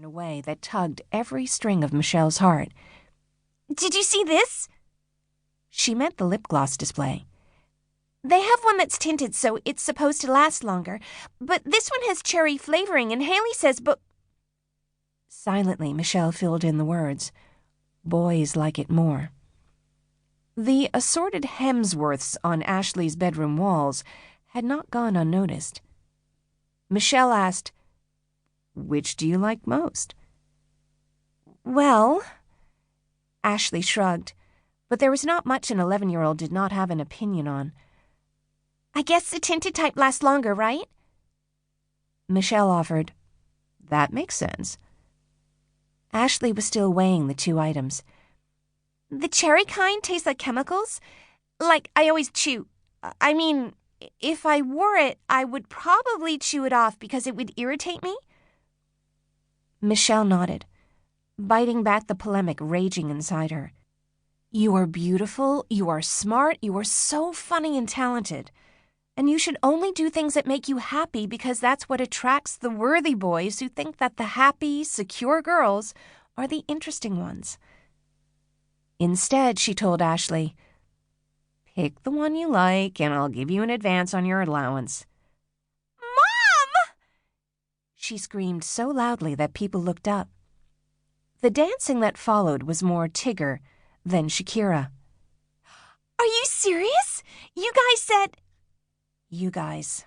in a way that tugged every string of Michelle's heart. Did you see this? She meant the lip gloss display. They have one that's tinted, so it's supposed to last longer. But this one has cherry flavoring, and Haley says, but... Silently, Michelle filled in the words. Boys like it more. The assorted Hemsworths on Ashley's bedroom walls had not gone unnoticed. Michelle asked, "Which do you like most?" Well... Ashley shrugged, but there was not much an 11-year-old did not have an opinion on. I guess the tinted type lasts longer, right? Michelle offered, "That makes sense." Ashley was still weighing the two items. The cherry kind tastes like chemicals? Like I always chew. I mean, if I wore it, I would probably chew it off because it would irritate me. Michelle nodded, biting back the polemic raging inside her. You are beautiful, you are smart, you are so funny and talented. And you should only do things that make you happy because that's what attracts the worthy boys who think that the happy, secure girls are the interesting ones. Instead, she told Ashley, "Pick the one you like and I'll give you an advance on your allowance." Mom! She screamed so loudly that people looked up. The dancing that followed was more Tigger than Shakira. Are you serious? You guys said... You guys.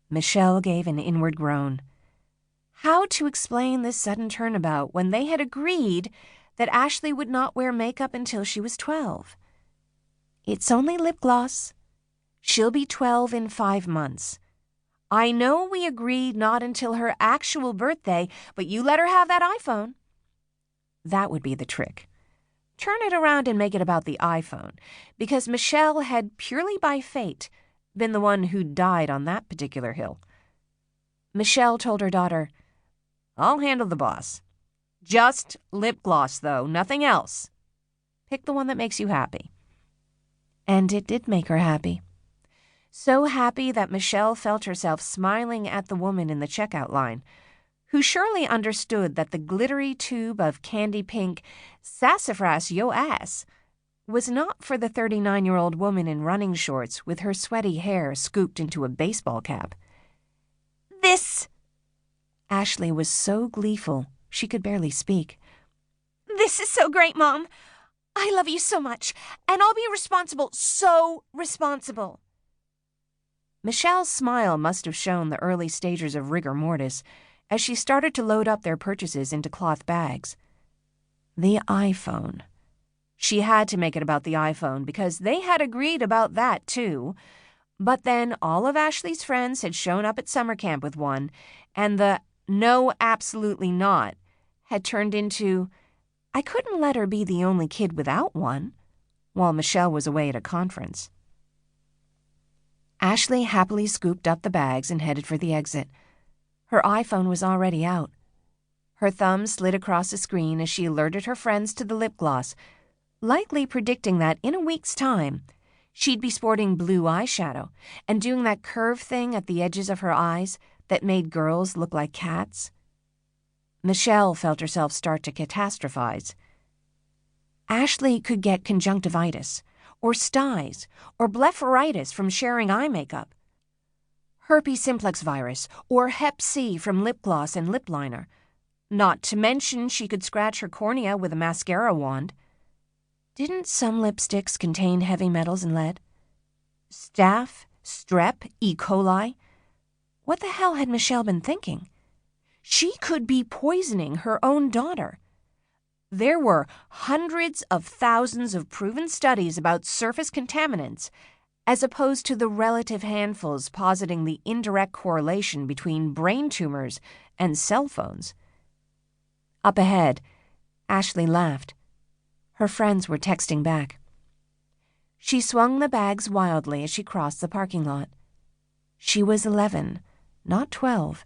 Michelle gave an inward groan. How to explain this sudden turnabout when they had agreed that Ashley would not wear makeup until she was 12? It's only lip gloss. She'll be 12 in 5 months. I know we agreed not until her actual birthday, but you let her have that iPhone. That would be the trick. Turn it around and make it about the iPhone, because Michelle had, purely by fate, been the one who died on that particular hill. Michelle told her daughter, "I'll handle the boss. Just lip gloss, though, nothing else. Pick the one that makes you happy." And it did make her happy. So happy that Michelle felt herself smiling at the woman in the checkout line, who surely understood that the glittery tube of candy pink sassafras yo ass was not for the 39-year-old woman in running shorts with her sweaty hair scooped into a baseball cap. This... Ashley was so gleeful she could barely speak. This is so great, Mom. I love you so much, and I'll be responsible, so responsible. Michelle's smile must have shown the early stages of rigor mortis as she started to load up their purchases into cloth bags. The iPhone. She had to make it about the iPhone because they had agreed about that, too. But then all of Ashley's friends had shown up at summer camp with one, and the "no, absolutely not" had turned into, "I couldn't let her be the only kid without one," while Michelle was away at a conference. Ashley happily scooped up the bags and headed for the exit. Her iPhone was already out. Her thumb slid across the screen as she alerted her friends to the lip gloss, likely predicting that in a week's time, she'd be sporting blue eyeshadow and doing that curve thing at the edges of her eyes that made girls look like cats. Michelle felt herself start to catastrophize. Ashley could get conjunctivitis, or styes, or blepharitis from sharing eye makeup, herpes simplex virus, or hep C from lip gloss and lip liner, not to mention she could scratch her cornea with a mascara wand. Didn't some lipsticks contain heavy metals and lead? Staph, strep, E. coli? What the hell had Michelle been thinking? She could be poisoning her own daughter. There were hundreds of thousands of proven studies about surface contaminants, as opposed to the relative handfuls positing the indirect correlation between brain tumors and cell phones. Up ahead, Ashley laughed. Her friends were texting back. She swung the bags wildly as she crossed the parking lot. She was 11, not 12.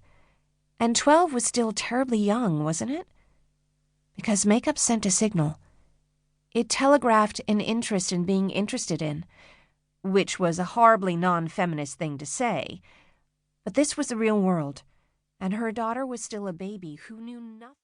And 12 was still terribly young, wasn't it? Because makeup sent a signal. It telegraphed an interest in being interested in, which was a horribly non-feminist thing to say. But this was the real world, and her daughter was still a baby who knew nothing.